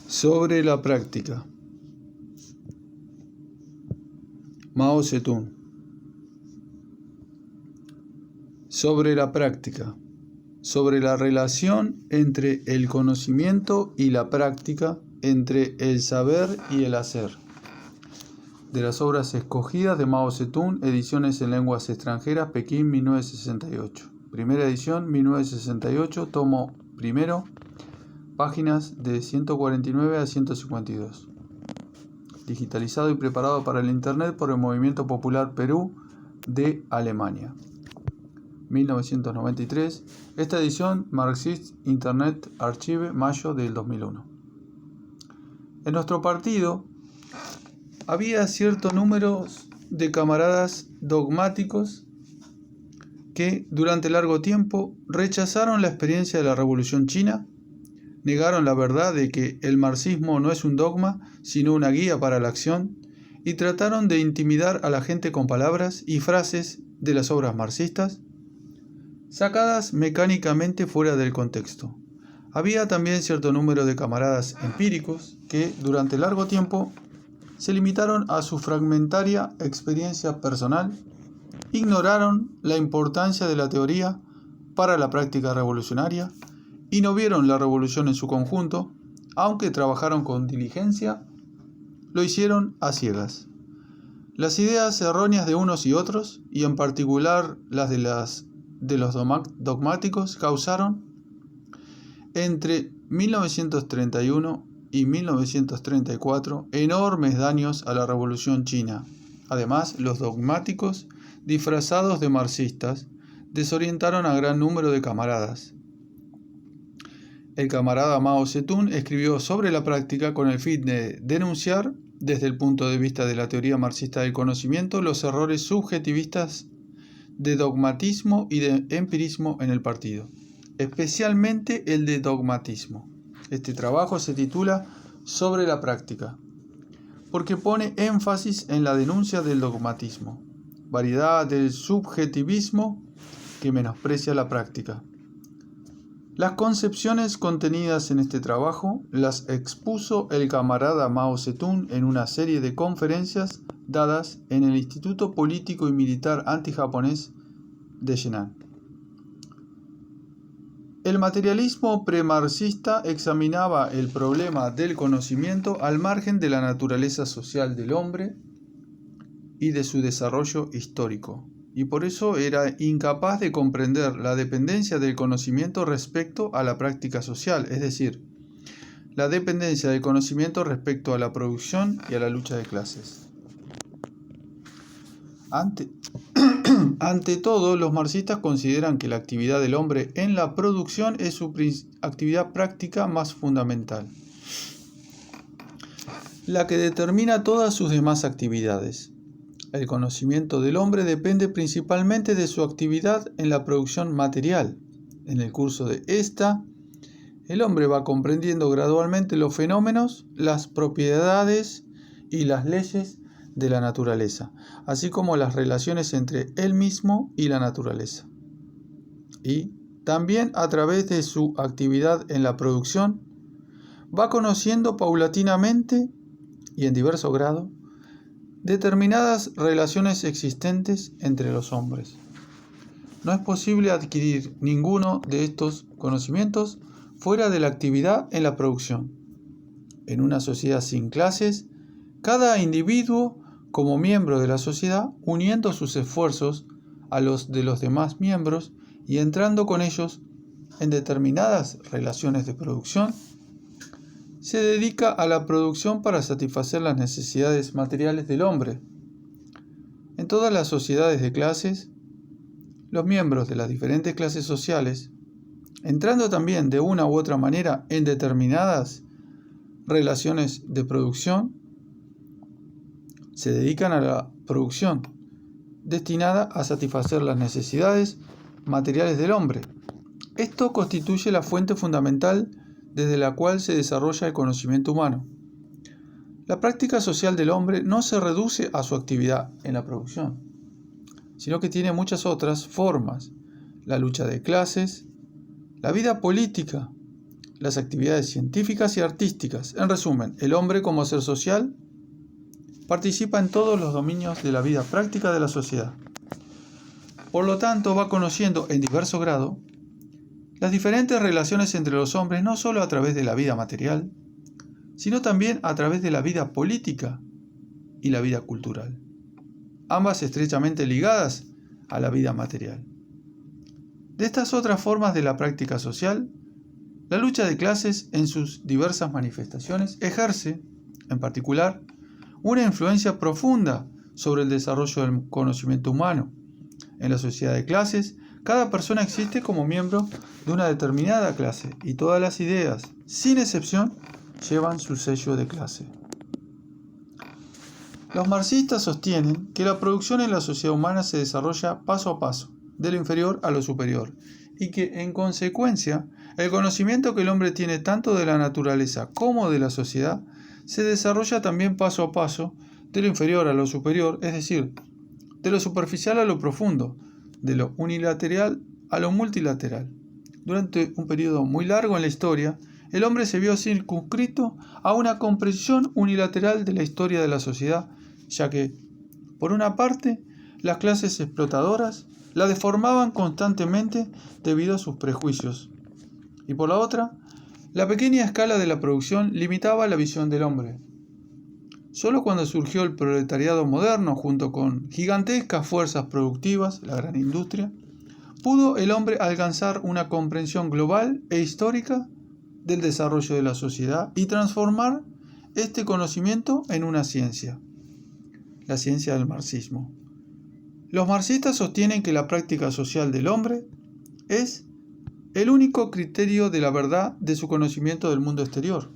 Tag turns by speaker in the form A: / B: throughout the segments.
A: Sobre la práctica. Mao Zedong. Sobre la práctica. Sobre la relación entre el conocimiento y la práctica, entre el saber y el hacer. De las obras escogidas de Mao Zedong, ediciones en lenguas extranjeras, Pekín, 1968. Primera edición, 1968, tomo primero, páginas de 149 a 152. Digitalizado y preparado para el Internet por el Movimiento Popular Perú de Alemania. 1993. Esta edición, Marxist Internet Archive, mayo del 2001. En nuestro partido había cierto número de camaradas dogmáticos que durante largo tiempo rechazaron la experiencia de la Revolución China, negaron la verdad de que el marxismo no es un dogma, sino una guía para la acción, y trataron de intimidar a la gente con palabras y frases de las obras marxistas, sacadas mecánicamente fuera del contexto. Había también cierto número de camaradas empíricos que, durante largo tiempo, se limitaron a su fragmentaria experiencia personal, ignoraron la importancia de la teoría para la práctica revolucionaria y no vieron la revolución en su conjunto, aunque trabajaron con diligencia, lo hicieron a ciegas. Las ideas erróneas de unos y otros, y en particular las de los dogmáticos, causaron entre 1931 y 1934 enormes daños a la Revolución China. Además, los dogmáticos, disfrazados de marxistas, desorientaron a gran número de camaradas. El camarada Mao Zedong escribió sobre la práctica con el fin de denunciar, desde el punto de vista de la teoría marxista del conocimiento, los errores subjetivistas de dogmatismo y de empirismo en el partido, especialmente el de dogmatismo. Este trabajo se titula Sobre la práctica, porque pone énfasis en la denuncia del dogmatismo, variedad del subjetivismo que menosprecia la práctica. Las concepciones contenidas en este trabajo las expuso el camarada Mao Zedong en una serie de conferencias dadas en el Instituto Político y Militar Antijaponés de Henan. El materialismo premarxista examinaba el problema del conocimiento al margen de la naturaleza social del hombre y de su desarrollo histórico, y por eso era incapaz de comprender la dependencia del conocimiento respecto a la práctica social, es decir, la dependencia del conocimiento respecto a la producción y a la lucha de clases. Ante todo, los marxistas consideran que la actividad del hombre en la producción es su actividad práctica más fundamental, la que determina todas sus demás actividades. El conocimiento del hombre depende principalmente de su actividad en la producción material. En el curso de esta, el hombre va comprendiendo gradualmente los fenómenos, las propiedades y las leyes de la naturaleza, así como las relaciones entre él mismo y la naturaleza. Y también a través de su actividad en la producción, va conociendo paulatinamente y en diverso grado determinadas relaciones existentes entre los hombres. No es posible adquirir ninguno de estos conocimientos fuera de la actividad en la producción. En una sociedad sin clases, cada individuo, como miembro de la sociedad, uniendo sus esfuerzos a los de los demás miembros y entrando con ellos en determinadas relaciones de producción, se dedica a la producción para satisfacer las necesidades materiales del hombre. En todas las sociedades de clases, los miembros de las diferentes clases sociales, entrando también de una u otra manera en determinadas relaciones de producción, se dedican a la producción destinada a satisfacer las necesidades materiales del hombre. Esto constituye la fuente fundamental desde la cual se desarrolla el conocimiento humano. La práctica social del hombre no se reduce a su actividad en la producción, sino que tiene muchas otras formas: la lucha de clases, la vida política, las actividades científicas y artísticas. En resumen, el hombre como ser social participa en todos los dominios de la vida práctica de la sociedad. Por lo tanto, va conociendo en diverso grado las diferentes relaciones entre los hombres, no solo a través de la vida material, sino también a través de la vida política y la vida cultural, ambas estrechamente ligadas a la vida material. De estas otras formas de la práctica social, la lucha de clases en sus diversas manifestaciones ejerce, en particular, una influencia profunda sobre el desarrollo del conocimiento humano. En la sociedad de clases, cada persona existe como miembro de una determinada clase y todas las ideas, sin excepción, llevan su sello de clase. Los marxistas sostienen que la producción en la sociedad humana se desarrolla paso a paso, de lo inferior a lo superior, y que, en consecuencia, el conocimiento que el hombre tiene tanto de la naturaleza como de la sociedad se desarrolla también paso a paso, de lo inferior a lo superior, es decir, de lo superficial a lo profundo, de lo unilateral a lo multilateral. Durante un periodo muy largo en la historia, el hombre se vio circunscrito a una comprensión unilateral de la historia de la sociedad, ya que, por una parte, las clases explotadoras la deformaban constantemente debido a sus prejuicios, y por la otra, la pequeña escala de la producción limitaba la visión del hombre. Solo cuando surgió el proletariado moderno, junto con gigantescas fuerzas productivas, la gran industria, pudo el hombre alcanzar una comprensión global e histórica del desarrollo de la sociedad y transformar este conocimiento en una ciencia, la ciencia del marxismo. Los marxistas sostienen que la práctica social del hombre es el único criterio de la verdad de su conocimiento del mundo exterior.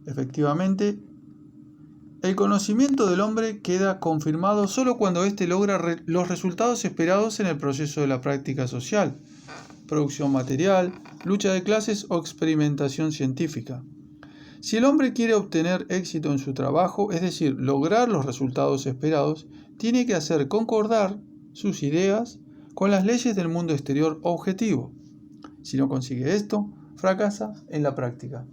A: Efectivamente, el conocimiento del hombre queda confirmado solo cuando éste logra los resultados esperados en el proceso de la práctica social, producción material, lucha de clases o experimentación científica. Si el hombre quiere obtener éxito en su trabajo, es decir, lograr los resultados esperados, tiene que hacer concordar sus ideas con las leyes del mundo exterior objetivo. Si no consigue esto, fracasa en la práctica.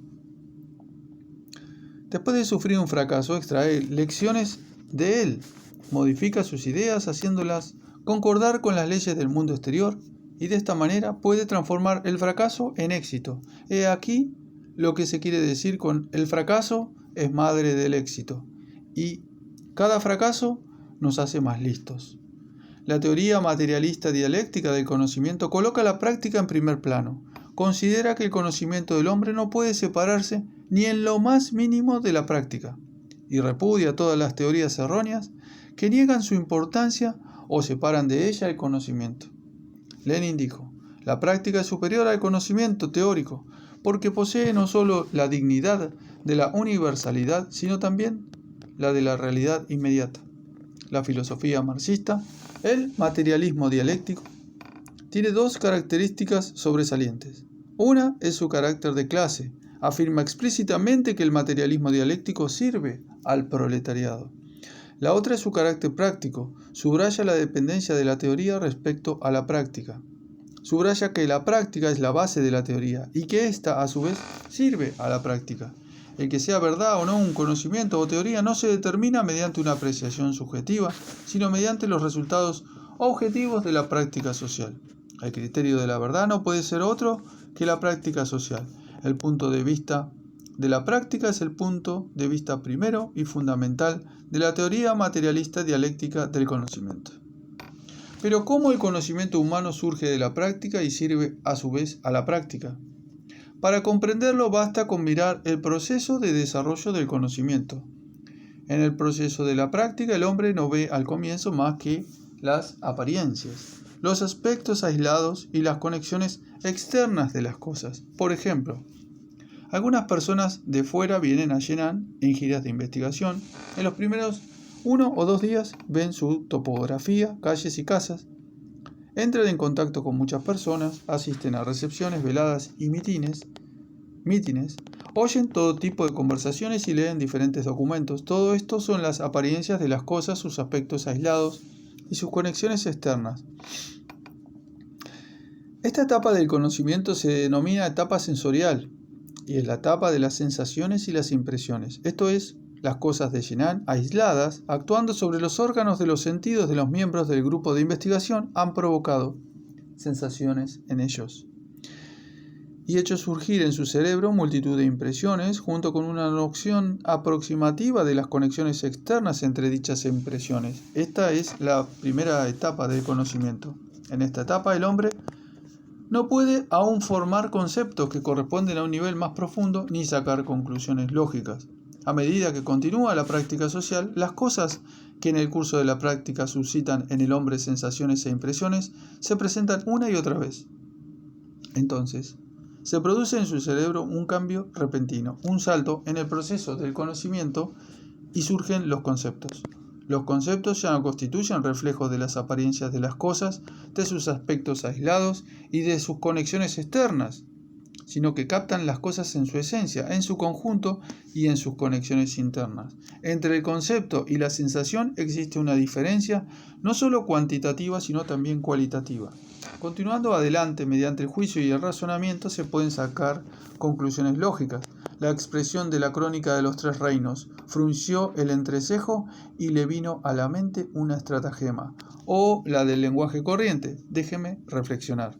A: Después de sufrir un fracaso, extrae lecciones de él, modifica sus ideas haciéndolas concordar con las leyes del mundo exterior y de esta manera puede transformar el fracaso en éxito. He aquí lo que se quiere decir con el fracaso es madre del éxito y cada fracaso nos hace más listos. La teoría materialista dialéctica del conocimiento coloca la práctica en primer plano. Considera que el conocimiento del hombre no puede separarse ni en lo más mínimo de la práctica, y repudia todas las teorías erróneas que niegan su importancia o separan de ella el conocimiento. Lenin dijo, la práctica es superior al conocimiento teórico, porque posee no solo la dignidad de la universalidad, sino también la de la realidad inmediata. La filosofía marxista, el materialismo dialéctico, tiene dos características sobresalientes. Una es su carácter de clase. Afirma explícitamente que el materialismo dialéctico sirve al proletariado. La otra es su carácter práctico. Subraya la dependencia de la teoría respecto a la práctica. Subraya que la práctica es la base de la teoría y que ésta, a su vez, sirve a la práctica. El que sea verdad o no un conocimiento o teoría no se determina mediante una apreciación subjetiva, sino mediante los resultados objetivos de la práctica social. El criterio de la verdad no puede ser otro que la práctica social. El punto de vista de la práctica es el punto de vista primero y fundamental de la teoría materialista dialéctica del conocimiento. Pero ¿cómo el conocimiento humano surge de la práctica y sirve a su vez a la práctica? Para comprenderlo basta con mirar el proceso de desarrollo del conocimiento. En el proceso de la práctica el hombre no ve al comienzo más que las apariencias, los aspectos aislados y las conexiones externas de las cosas. Por ejemplo, algunas personas de fuera vienen a Henan en giras de investigación. En los primeros 1 o 2 días ven su topografía, calles y casas. Entran en contacto con muchas personas, asisten a recepciones, veladas y mítines, oyen todo tipo de conversaciones y leen diferentes documentos. Todo esto son las apariencias de las cosas, sus aspectos aislados y sus conexiones externas. Esta etapa del conocimiento se denomina etapa sensorial y es la etapa de las sensaciones y las impresiones. Esto es, las cosas de Shenan, aisladas, actuando sobre los órganos de los sentidos de los miembros del grupo de investigación, han provocado sensaciones en ellos y hecho surgir en su cerebro multitud de impresiones, junto con una noción aproximativa de las conexiones externas entre dichas impresiones. Esta es la primera etapa del conocimiento. En esta etapa el hombre no puede aún formar conceptos que corresponden a un nivel más profundo ni sacar conclusiones lógicas. A medida que continúa la práctica social, las cosas que en el curso de la práctica suscitan en el hombre sensaciones e impresiones se presentan una y otra vez. Entonces, se produce en su cerebro un cambio repentino, un salto en el proceso del conocimiento y surgen los conceptos. Los conceptos ya no constituyen reflejos de las apariencias de las cosas, de sus aspectos aislados y de sus conexiones externas, sino que captan las cosas en su esencia, en su conjunto y en sus conexiones internas. Entre el concepto y la sensación existe una diferencia no solo cuantitativa, sino también cualitativa. Continuando adelante, mediante el juicio y el razonamiento se pueden sacar conclusiones lógicas. La expresión de la crónica de los tres reinos: frunció el entrecejo y le vino a la mente una estratagema. O la del lenguaje corriente: déjeme reflexionar.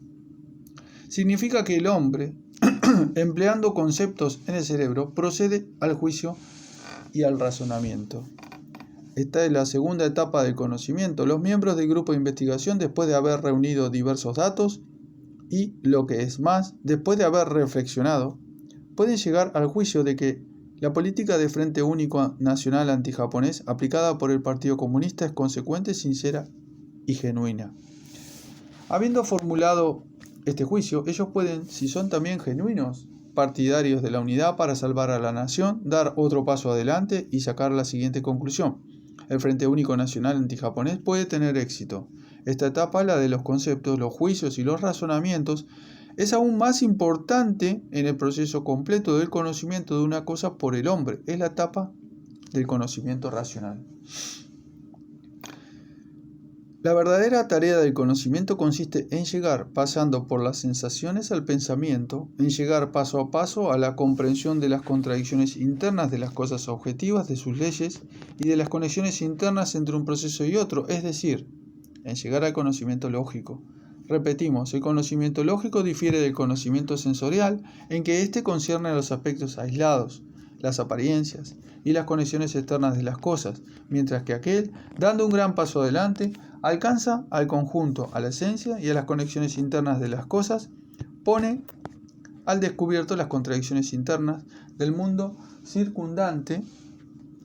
A: Significa que el hombre, empleando conceptos en el cerebro, procede al juicio y al razonamiento. Esta es la segunda etapa del conocimiento. Los miembros del grupo de investigación, después de haber reunido diversos datos y, lo que es más, después de haber reflexionado, pueden llegar al juicio de que la política de Frente Único Nacional Antijaponés aplicada por el Partido Comunista es consecuente, sincera y genuina. Habiendo formulado este juicio, ellos pueden, si son también genuinos partidarios de la unidad para salvar a la nación, dar otro paso adelante y sacar la siguiente conclusión: el Frente Único Nacional Antijaponés puede tener éxito. Esta etapa, la de los conceptos, los juicios y los razonamientos, es aún más importante en el proceso completo del conocimiento de una cosa por el hombre. Es la etapa del conocimiento racional. La verdadera tarea del conocimiento consiste en llegar, pasando por las sensaciones, al pensamiento, en llegar paso a paso a la comprensión de las contradicciones internas de las cosas objetivas, de sus leyes y de las conexiones internas entre un proceso y otro, es decir, en llegar al conocimiento lógico. Repetimos, el conocimiento lógico difiere del conocimiento sensorial en que éste concierne a los aspectos aislados, las apariencias y las conexiones externas de las cosas, mientras que aquel, dando un gran paso adelante, alcanza al conjunto, a la esencia y a las conexiones internas de las cosas, pone al descubierto las contradicciones internas del mundo circundante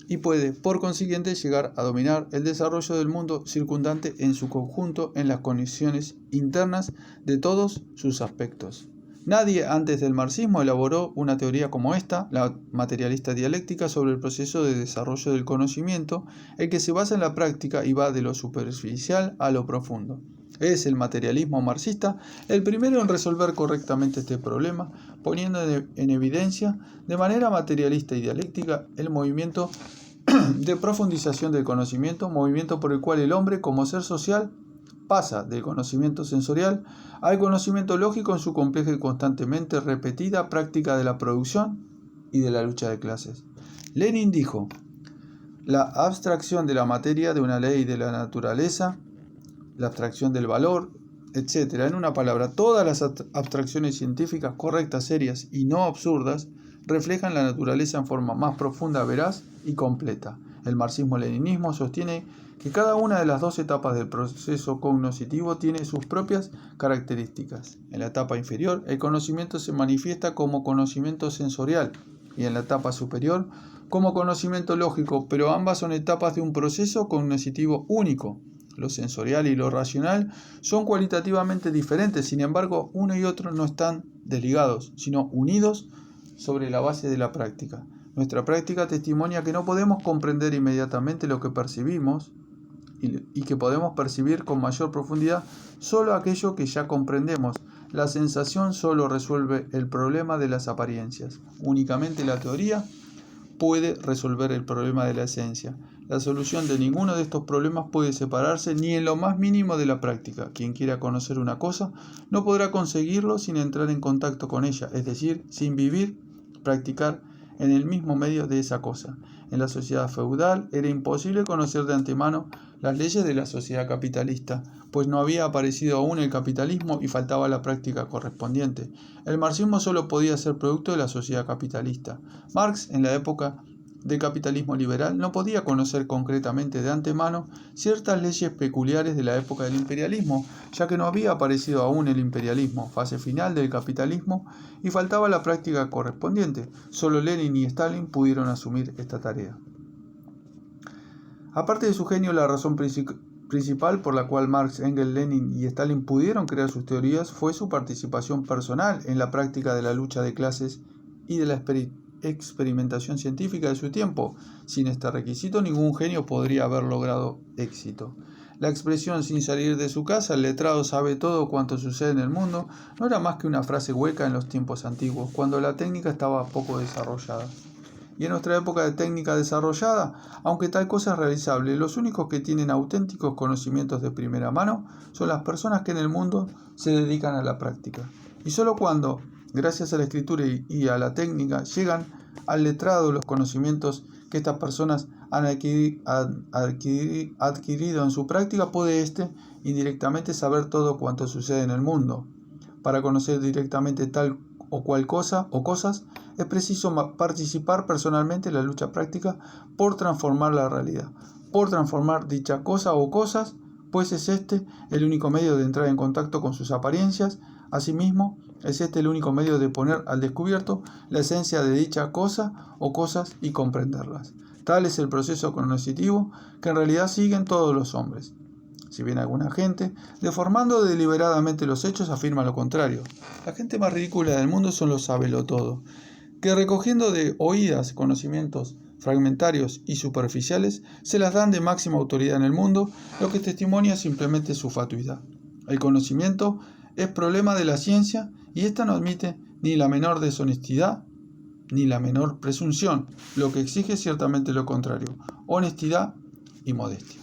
A: y puede, por consiguiente, llegar a dominar el desarrollo del mundo circundante en su conjunto en las conexiones internas de todos sus aspectos. Nadie antes del marxismo elaboró una teoría como esta, la materialista dialéctica, sobre el proceso de desarrollo del conocimiento, el que se basa en la práctica y va de lo superficial a lo profundo. Es el materialismo marxista el primero en resolver correctamente este problema, poniendo en evidencia de manera materialista y dialéctica el movimiento de profundización del conocimiento, movimiento por el cual el hombre, como ser social, pasa del conocimiento sensorial al conocimiento lógico en su compleja y constantemente repetida práctica de la producción y de la lucha de clases. Lenin dijo: la abstracción de la materia, de una ley de la naturaleza, la abstracción del valor, etc. En una palabra, todas las abstracciones científicas correctas, serias y no absurdas reflejan la naturaleza en forma más profunda, veraz y completa. El marxismo-leninismo sostiene que cada una de las dos etapas del proceso cognoscitivo tiene sus propias características. En la etapa inferior, el conocimiento se manifiesta como conocimiento sensorial y en la etapa superior, como conocimiento lógico, pero ambas son etapas de un proceso cognoscitivo único. Lo sensorial y lo racional son cualitativamente diferentes, sin embargo, uno y otro no están desligados, sino unidos sobre la base de la práctica. Nuestra práctica testimonia que no podemos comprender inmediatamente lo que percibimos y que podemos percibir con mayor profundidad solo aquello que ya comprendemos. La sensación solo resuelve el problema de las apariencias. Únicamente la teoría puede resolver el problema de la esencia. La solución de ninguno de estos problemas puede separarse ni en lo más mínimo de la práctica. Quien quiera conocer una cosa no podrá conseguirlo sin entrar en contacto con ella, es decir, sin vivir, practicar en el mismo medio de esa cosa. En la sociedad feudal era imposible conocer de antemano las leyes de la sociedad capitalista, pues no había aparecido aún el capitalismo y faltaba la práctica correspondiente. El marxismo solo podía ser producto de la sociedad capitalista. Marx, en la época del capitalismo liberal, no podía conocer concretamente de antemano ciertas leyes peculiares de la época del imperialismo, ya que no había aparecido aún el imperialismo, fase final del capitalismo, y faltaba la práctica correspondiente. Solo Lenin y Stalin pudieron asumir esta tarea. Aparte de su genio, la razón principal por la cual Marx, Engels, Lenin y Stalin pudieron crear sus teorías fue su participación personal en la práctica de la lucha de clases y de la experimentación científica de su tiempo. Sin este requisito, ningún genio podría haber logrado éxito. La expresión "sin salir de su casa, el letrado sabe todo cuanto sucede en el mundo" no era más que una frase hueca en los tiempos antiguos, cuando la técnica estaba poco desarrollada. Y en nuestra época de técnica desarrollada, aunque tal cosa es realizable, los únicos que tienen auténticos conocimientos de primera mano son las personas que en el mundo se dedican a la práctica. Y solo cuando, gracias a la escritura y a la técnica, llegan al letrado los conocimientos que estas personas han adquirido en su práctica, puede éste indirectamente saber todo cuanto sucede en el mundo. Para conocer directamente tal o cual cosa o cosas, es preciso participar personalmente en la lucha práctica por transformar la realidad, por transformar dicha cosa o cosas, pues es este el único medio de entrar en contacto con sus apariencias. Asimismo, es este el único medio de poner al descubierto la esencia de dicha cosa o cosas y comprenderlas. Tal es el proceso cognitivo que en realidad siguen todos los hombres. Si bien alguna gente, deformando deliberadamente los hechos, afirma lo contrario. La gente más ridícula del mundo son los sabelotodo, que recogiendo de oídas conocimientos fragmentarios y superficiales, se las dan de máxima autoridad en el mundo, lo que testimonia simplemente su fatuidad. El conocimiento es problema de la ciencia y ésta no admite ni la menor deshonestidad ni la menor presunción, lo que exige ciertamente lo contrario: honestidad y modestia.